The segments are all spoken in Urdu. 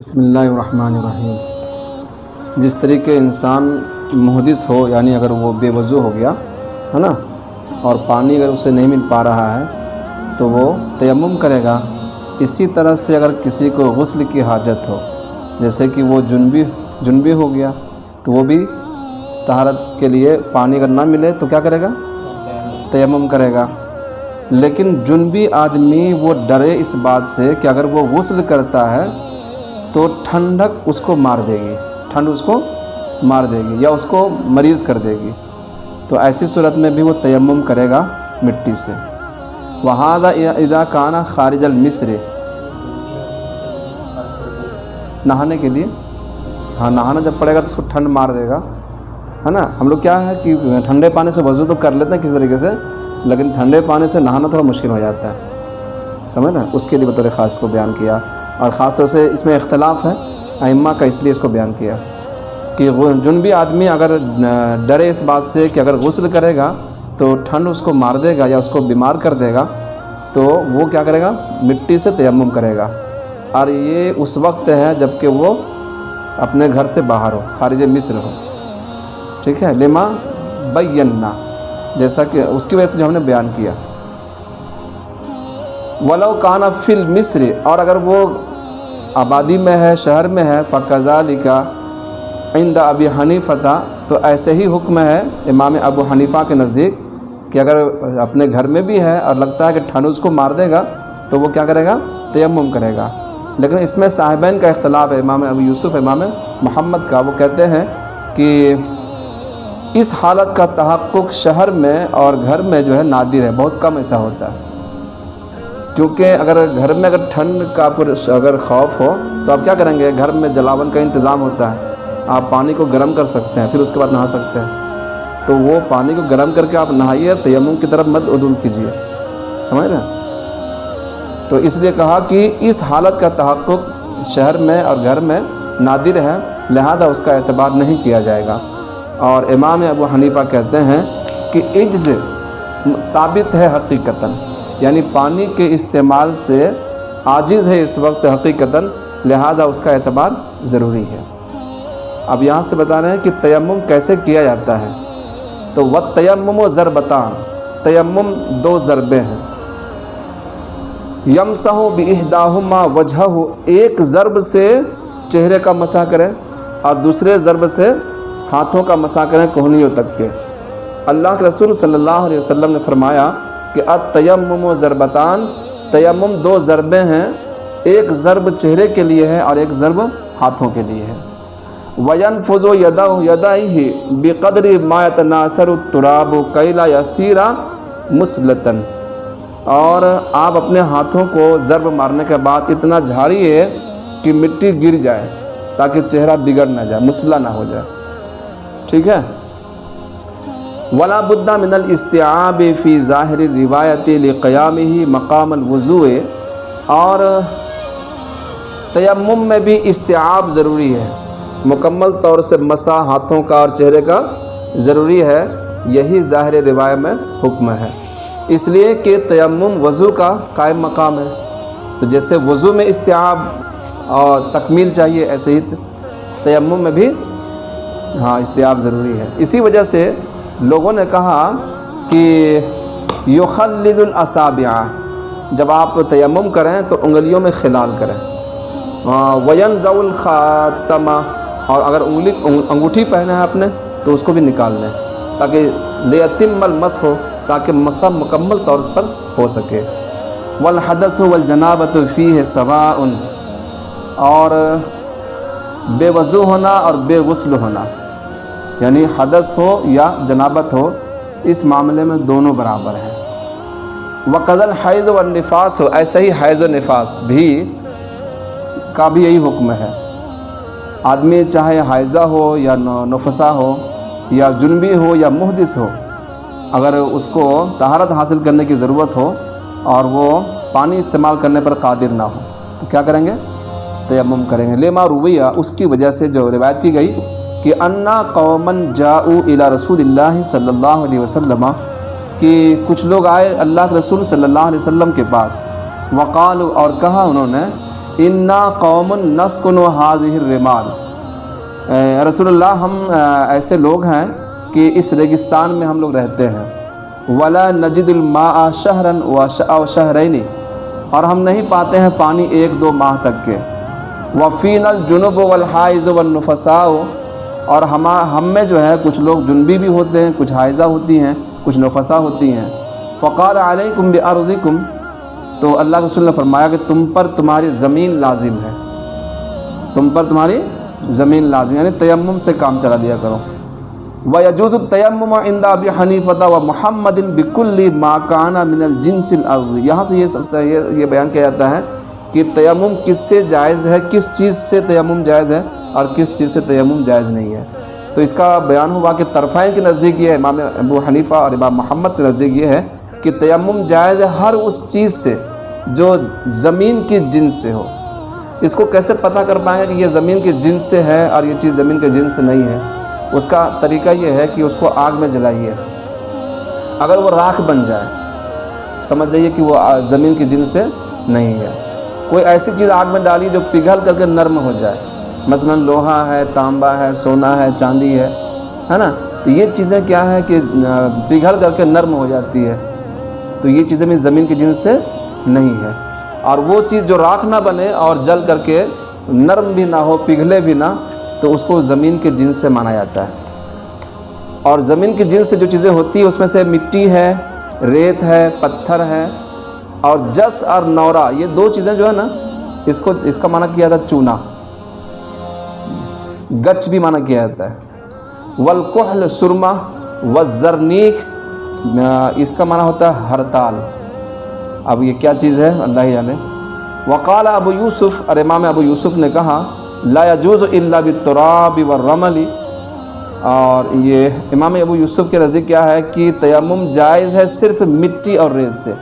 بسم اللہ الرحمن الرحیم۔ جس طریقے انسان محدث ہو، یعنی اگر وہ بے وضو ہو گیا ہے نا، اور پانی اگر اسے نہیں مل پا رہا ہے تو وہ تیمم کرے گا۔ اسی طرح سے اگر کسی کو غسل کی حاجت ہو، جیسے کہ وہ جنبی ہو گیا، تو وہ بھی طہارت کے لیے پانی اگر نہ ملے تو کیا کرے گا؟ تیمم کرے گا۔ لیکن جنبی آدمی وہ ڈرے اس بات سے کہ اگر وہ غسل کرتا ہے تو ٹھنڈک اس کو مار دے گی، ٹھنڈ اس کو مار دے گی یا اس کو مریض کر دے گی، تو ایسی صورت میں بھی وہ تیمم کرے گا مٹی سے۔ وَهَذَا اِذَا كَانَ خارج المصر، نہانے کے لیے، ہاں نہانا جب پڑے گا تو اس کو ٹھنڈ مار دے گا، ہے نا۔ ہم لوگ کیا ہے کہ ٹھنڈے پانی سے وضو تو کر لیتے ہیں کسی طریقے سے، لیکن ٹھنڈے پانی سے نہانا تھوڑا مشکل ہو جاتا ہے، سمجھ نا۔ اس کے لیے بطور خاص کو بیان کیا، اور خاص طور سے اس میں اختلاف ہے ائمہ کا، اس لیے اس کو بیان کیا کہ جنبی آدمی اگر ڈرے اس بات سے کہ اگر غسل کرے گا تو ٹھنڈ اس کو مار دے گا یا اس کو بیمار کر دے گا، تو وہ کیا کرے گا؟ مٹی سے تیمم کرے گا۔ اور یہ اس وقت ہے جب کہ وہ اپنے گھر سے باہر ہو، خارج مصر ہو، ٹھیک ہے۔ لما بینا، جیسا کہ اس کی وجہ سے جو ہم نے بیان کیا۔ ولو کان فی المصر، اور اگر وہ آبادی میں ہے، شہر میں ہے، فکذالک عند ابی حنیفہ، تو ایسے ہی حکم ہے امام ابو حنیفہ کے نزدیک کہ اگر اپنے گھر میں بھی ہے اور لگتا ہے کہ ٹھنڈ اس کو مار دے گا تو وہ کیا کرے گا؟ تیمم کرے گا۔ لیکن اس میں صاحبین کا اختلاف ہے، امام ابو یوسف، امام محمد کا۔ وہ کہتے ہیں کہ اس حالت کا تحقق شہر میں اور گھر میں جو ہے نادر ہے، بہت کم ایسا ہوتا ہے، کیونکہ اگر گھر میں اگر ٹھنڈ کا اگر خوف ہو تو آپ کیا کریں گے؟ گھر میں جلاون کا انتظام ہوتا ہے، آپ پانی کو گرم کر سکتے ہیں، پھر اس کے بعد نہا سکتے ہیں، تو وہ پانی کو گرم کر کے آپ نہائیے، تیمم کی طرف مت عدول کیجیے، سمجھ رہے ہیں؟ تو اس لیے کہا کہ اس حالت کا تحقق شہر میں اور گھر میں نادر ہے، لہذا اس کا اعتبار نہیں کیا جائے گا۔ اور امام ابو حنیفہ کہتے ہیں کہ عجز ثابت ہے حقیقتاً، یعنی پانی کے استعمال سے عاجز ہے اس وقت حقیقتاً، لہذا اس کا اعتبار ضروری ہے۔ اب یہاں سے بتا رہے ہیں کہ تیمم کیسے کیا جاتا ہے، تو وَالتَّيَمُّمُ ضربتان، تیمم دو ضربیں ہیں۔ یمسح بإحداہما وجہہ، ایک ضرب سے چہرے کا مسح کریں اور دوسرے ضرب سے ہاتھوں کا مسح کریں کوہنیوں تک کے۔ اللہ کے رسول صلی اللہ علیہ وسلم نے فرمایا کہ التیمم ضربتان، تیمم دو ضربیں ہیں، ایک ضرب چہرے کے لیے ہے اور ایک ضرب ہاتھوں کے لیے ہے۔ وینفض یدیہ بقدر ما یتناثر التراب کی لا یصیر مسلطا، اور آپ اپنے ہاتھوں کو ضرب مارنے کے بعد اتنا جھاڑیے کہ مٹی گر جائے تاکہ چہرہ بگڑ نہ جائے، مسلح نہ ہو جائے، ٹھیک ہے۔ ولا بد من الاستیعاب فی ظاہر الروایت لقیامہ مقام الوضوء، اور تیمم میں بھی استیعاب ضروری ہے، مکمل طور سے مسح ہاتھوں کا اور چہرے کا ضروری ہے، یہی ظاہر روایت میں حکم ہے، اس لیے کہ تیمم وضو کا قائم مقام ہے، تو جیسے وضو میں استیعاب اور تکمیل چاہیے، ایسے ہی تیمم میں بھی استیعاب ضروری ہے۔ اسی وجہ سے لوگوں نے کہا کہ یخلل الاصابع، جب آپ تیمم کریں تو انگلیوں میں خلال کریں، وینزع الخاتم، اور اگر انگوٹھی پہنے ہیں آپ نے تو اس کو بھی نکال لیں، تاکہ لیتم المسح ہو، تاکہ مسح مکمل طور پر ہو سکے۔ والحدث والجنابۃ فیہ سواء، اور بے وضو ہونا اور بے غسل ہونا، یعنی حدث ہو یا جنابت ہو، اس معاملے میں دونوں برابر ہیں۔ وقضى الحیض والنفاس، ایسے ہی حیض و نفاس بھی کا بھی یہی حکم ہے۔ آدمی چاہے حائضہ ہو یا نفسا ہو یا جنبی ہو یا محدث ہو، اگر اس کو طہارت حاصل کرنے کی ضرورت ہو اور وہ پانی استعمال کرنے پر قادر نہ ہو تو کیا کریں گے؟ تیمم کریں گے۔ لما رویہ، اس کی وجہ سے جو روایت کی گئی کہ انا قوما جاؤوا الی رسول اللہ صلی اللہ علیہ وسلم، کہ کچھ لوگ آئے اللہ کے رسول صلی اللہ علیہ وسلم کے پاس، وقالوا، اور کہا انہوں نے انا قوم نسکن هذه الرمال، رسول اللہ ہم ایسے لوگ ہیں کہ اس ریگستان میں ہم لوگ رہتے ہیں، ولا نجد الماء شہرا و شہرین، اور ہم نہیں پاتے ہیں پانی 1-2 ماہ تک کے، وفینا الجنب والحائض والنفساء، اور ہم میں جو ہے کچھ لوگ جنبی بھی ہوتے ہیں، کچھ حائضہ ہوتی ہیں، کچھ نفسا ہوتی ہیں۔ فقال علیکم بارضکم، تو اللہ کے رسول نے فرمایا کہ تم پر تمہاری زمین لازم ہے، تم پر تمہاری زمین لازم، یعنی تیمم سے کام چلا لیا کرو۔ وَيَجُوزُ التَّيَمُّمُ عِنْدَ أَبِي حَنِيفَةَ وَمُحَمَّدٍ بِكُلِّ مَا كَانَ مِنَ الْجِنسِ الْأَرْضِ، یہاں سے یہ بیان کیا جاتا ہے کہ تیمم کس سے جائز ہے، کس چیز سے تیمم جائز ہے اور کس چیز سے تیمم جائز نہیں ہے۔ تو اس کا بیان ہوا کہ طرفین کے نزدیک یہ ہے، امام ابو حنیفہ اور امام محمد کے نزدیک یہ ہے کہ تیمم جائز ہے ہر اس چیز سے جو زمین کی جنس سے ہو۔ اس کو کیسے پتہ کر پائیں گے کہ یہ زمین کی جنس سے ہے اور یہ چیز زمین کے جنس سے نہیں ہے؟ اس کا طریقہ یہ ہے کہ اس کو آگ میں جلائیے، اگر وہ راکھ بن جائے سمجھ جائیے کہ وہ زمین کی جنس سے نہیں ہے۔ کوئی ایسی چیز آگ میں ڈالیے جو پگھل کر کے نرم ہو جائے، مثلا لوہا ہے، تانبا ہے، سونا ہے، چاندی ہے نا، تو یہ چیزیں کیا ہے کہ پگھل کر کے نرم ہو جاتی ہے، تو یہ چیزیں بھی زمین کی جنس سے نہیں ہے۔ اور وہ چیز جو راکھ نہ بنے اور جل کر کے نرم بھی نہ ہو، پگھلے بھی نہ، تو اس کو زمین کے جنس سے مانا جاتا ہے۔ اور زمین کی جنس سے جو چیزیں ہوتی ہیں اس میں سے مٹی ہے، ریت ہے، پتھر ہے، اور جس اور نورا، یہ 2 چیزیں جو ہے نا، اس کا معنی کیا جاتا ہے چونا، گچ بھی معنی کیا جاتا ہے۔ والکحل سرما، والزرنیخ، اس کا معنی ہوتا ہے ہرتال۔ اب یہ کیا چیز ہے اللہ ہی جانے۔ وقال ابو یوسف، اور امام ابو یوسف نے کہا لا یجوز الا بالتراب والرمل، اور یہ امام ابو یوسف کے نزدیک کیا ہے کہ تیمم جائز ہے صرف مٹی اور ریت سے،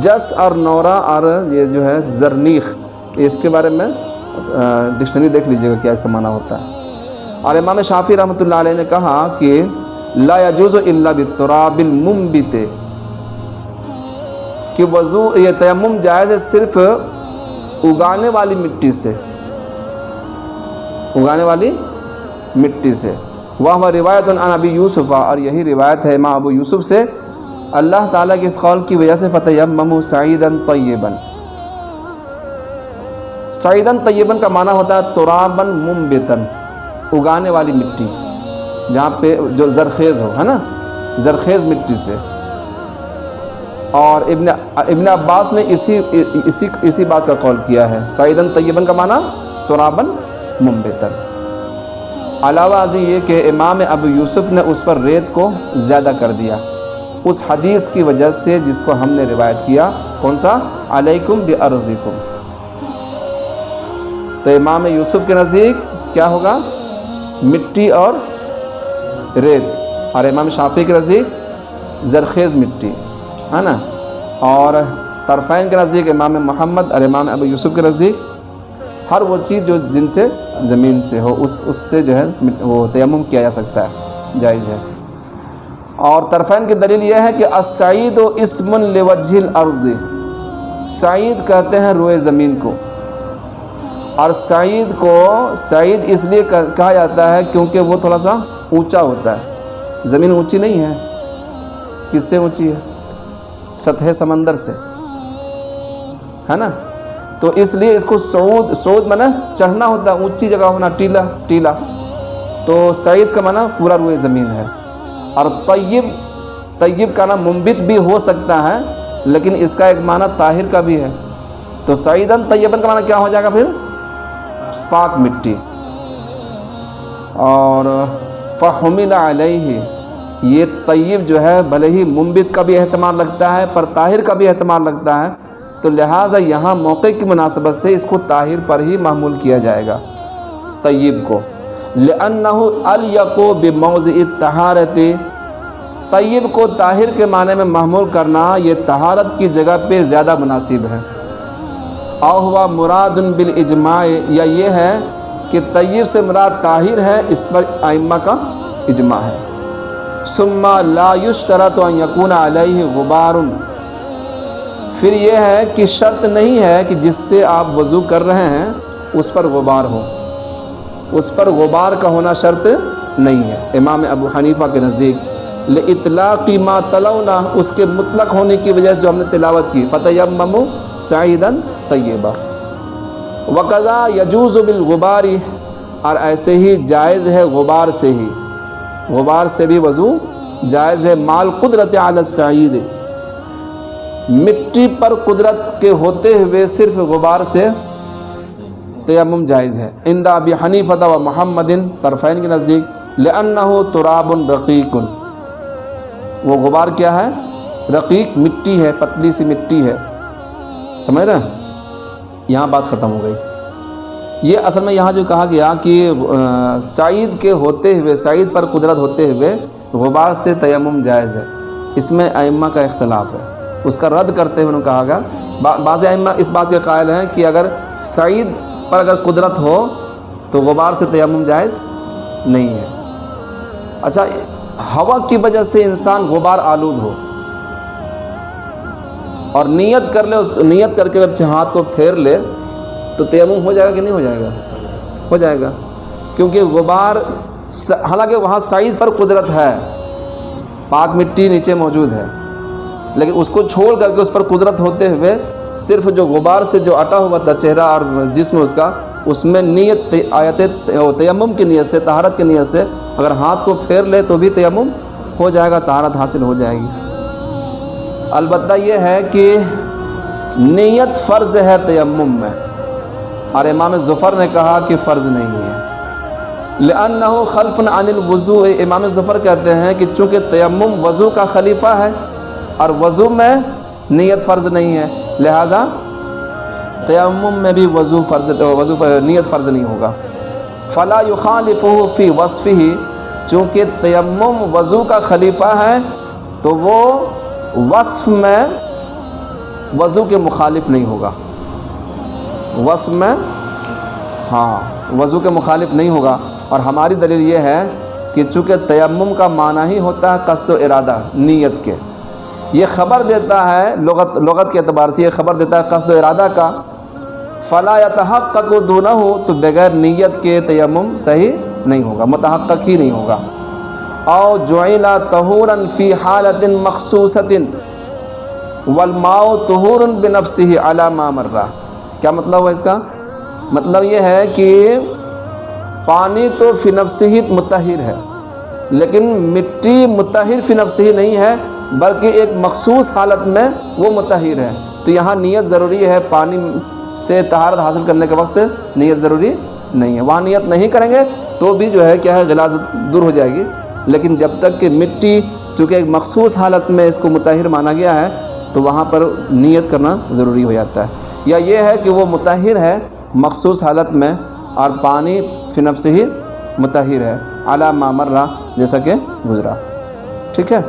جس اور نورا اور یہ جو ہے زرنیخ، اس کے بارے میں ڈکشنری دیکھ لیجئے گا کیا اس کا معنی ہوتا ہے۔ اور امام شافعی رحمۃ اللہ علیہ نے کہا کہ لا یجوز الا بالتراب المنبت، کہ وضو یہ تیمم جائز ہے صرف اگانے والی مٹی سے، اگانے والی مٹی سے۔ وہ روایت عن ابی یوسف، اور یہی روایت ہے امام ابو یوسف سے، اللہ تعالیٰ کے اس قول کی وجہ سے فتیمموا صعیدا طیبا، صعیدا طیبا کا معنی ہوتا ہے ترابا منبتا، اگانے والی مٹی، جہاں پہ جو زرخیز ہو، ہے نا، زرخیز مٹی سے۔ اور ابن عباس نے اسی بات کا قول کیا ہے، صعیدا طیبا کا معنی ترابا منبتا۔ علاوہ ازیں یہ کہ امام ابو یوسف نے اس پر ریت کو زیادہ کر دیا اس حدیث کی وجہ سے جس کو ہم نے روایت کیا، کون سا؟ علیکم بارضکم۔ تو امام یوسف کے نزدیک کیا ہوگا؟ مٹی اور ریت، اور امام شافعی کے نزدیک زرخیز مٹی، ہے نا، اور طرفین کے نزدیک امام محمد اور امام ابو یوسف کے نزدیک ہر وہ چیز جو جن سے زمین سے ہو اس سے جو ہے وہ تیمم کیا جا سکتا ہے، جائز ہے۔ اور طرفین کی دلیل یہ ہے کہ الصعید اسم لوجہ الارض، صعید کہتے ہیں روئے زمین کو، اور صعید اس لیے کہا جاتا ہے کیونکہ وہ تھوڑا سا اونچا ہوتا ہے۔ زمین اونچی نہیں ہے، کس سے اونچی ہے؟ سطح سمندر سے، ہے نا، تو اس لیے اس کو صعود معنی چڑھنا ہوتا ہے، اونچی جگہ ہونا، ٹیلا، تو صعید کا معنی پورا روئے زمین ہے۔ اور طیب کا نام منبت بھی ہو سکتا ہے، لیکن اس کا ایک معنی طاہر کا بھی ہے، تو صعیدا طیبا کا معنی کیا ہو جائے گا پھر؟ پاک مٹی۔ اور فحمل علیہ، یہ طیب جو ہے بھلے ہی منبت کا بھی احتمال لگتا ہے پر طاہر کا بھی احتمال لگتا ہے، تو لہٰذا یہاں موقع کی مناسبت سے اس کو طاہر پر ہی محمول کیا جائے گا، طیب کو، لأنہ الیق بموضع الطہارۃ، طیب کو طاہر کے معنی میں محمول کرنا یہ طہارت کی جگہ پہ زیادہ مناسب ہے۔ او ہوا مراد بالاجماع، یا یہ ہے کہ طیب سے مراد طاہر ہے، اس پر ائمہ کا اجماع ہے۔ ثم لا یشترط ان یکون علیہ غبار، پھر یہ ہے کہ شرط نہیں ہے کہ جس سے آپ وضو کر رہے ہیں اس پر غبار ہو، اس پر غبار کا ہونا شرط نہیں ہے۔ امام ابو حنیفہ کے نزدیک لِإِطْلَاقِ مَا تَلَوْنَا، اس کے مطلق ہونے کی وجہ سے جو ہم نے تلاوت کی، فَتَيَمَّمُوا صَعِيدًا طَيِّبًا وَكَذَا يَجُوزُ بِالْغُبَارِ، اور ایسے ہی جائز ہے غبار سے ہی، غبار سے بھی وضو جائز ہے، مال قدرت علی الصعید، مٹی پر قدرت کے ہوتے ہوئے صرف غبار سے تیمم جائز ہے۔ عند ابی حنیفہ و محمد طرفین کے نزدیک لأنہ تراب رقیق، وہ غبار کیا ہے؟ رقیق مٹی ہے، پتلی سی مٹی ہے، سمجھ رہے ہیں؟ یہاں بات ختم ہو گئی۔ یہ اصل میں یہاں جو کہا گیا کہ سعید کے ہوتے ہوئے، سعید پر قدرت ہوتے ہوئے غبار سے تیمم جائز ہے، اس میں ائمہ کا اختلاف ہے۔ اس کا رد کرتے ہوئے انہوں نے کہا گا، بعض ائمہ اس بات کے قائل ہیں کہ اگر سعید پر اگر قدرت ہو تو غبار سے تیمم جائز نہیں ہے۔ اچھا، ہوا کی وجہ سے انسان غبار آلود ہو اور نیت کر لے، نیت کر کے اگر ہاتھ کو پھیر لے تو تیمم ہو جائے گا کہ نہیں ہو جائے گا؟ ہو جائے گا، کیونکہ غبار حالانکہ وہاں سعید پر قدرت ہے، پاک مٹی نیچے موجود ہے، لیکن اس کو چھوڑ کر کے اس پر قدرت ہوتے ہوئے صرف جو غبار سے جو اٹا ہوا تھا چہرہ اور جسم اس کا، اس میں نیت آیت تیمم کی نیت سے، طہارت کی نیت سے اگر ہاتھ کو پھیر لے تو بھی تیمم ہو جائے گا، طہارت حاصل ہو جائے گی۔ البتہ یہ ہے کہ نیت فرض ہے تیمم میں، اور امام ظفر نے کہا کہ فرض نہیں ہے، لأنہ خلف عن الوضوء، امام ظفر کہتے ہیں کہ چونکہ تیمم وضو کا خلیفہ ہے اور وضو میں نیت فرض نہیں ہے، لہذا تیمم میں بھی نیت فرض نہیں ہوگا۔ فلا یخالفہ فی وصفہ، چونکہ تیمم وضو کا خلیفہ ہے تو وہ وصف میں وضو کے مخالف نہیں ہوگا، وصف میں وضو کے مخالف نہیں ہوگا۔ اور ہماری دلیل یہ ہے کہ چونکہ تیمم کا معنی ہی ہوتا ہے قصد و ارادہ، نیت کے، یہ خبر دیتا ہے لغت کے اعتبار سے یہ خبر دیتا ہے قصد و ارادہ کا، فلا یتحقق دونہ، تو بغیر نیت کے تیمم صحیح نہیں ہوگا، متحقق ہی نہیں ہوگا۔ او جعل طہورا فی حالت مخصوصۃ والماء طہور بنفسہ علی ما مر، کیا مطلب ہے اس کا؟ مطلب یہ ہے کہ پانی تو فی نفسہ ہی مطہر ہے، لیکن مٹی مطہر فی نفسہ ہی نہیں ہے، بلکہ ایک مخصوص حالت میں وہ مطہر ہے۔ تو یہاں نیت ضروری ہے، پانی سے طہارت حاصل کرنے کے وقت نیت ضروری نہیں ہے، وہاں نیت نہیں کریں گے تو بھی جو ہے کیا ہے، غلاظت دور ہو جائے گی، لیکن جب تک کہ مٹی چونکہ ایک مخصوص حالت میں اس کو مطہر مانا گیا ہے تو وہاں پر نیت کرنا ضروری ہو جاتا ہے۔ یا یہ ہے کہ وہ مطہر ہے مخصوص حالت میں اور پانی فی نفسہ ہی مطہر ہے، علی ما مر، جیسا کہ گزرا، ٹھیک ہے۔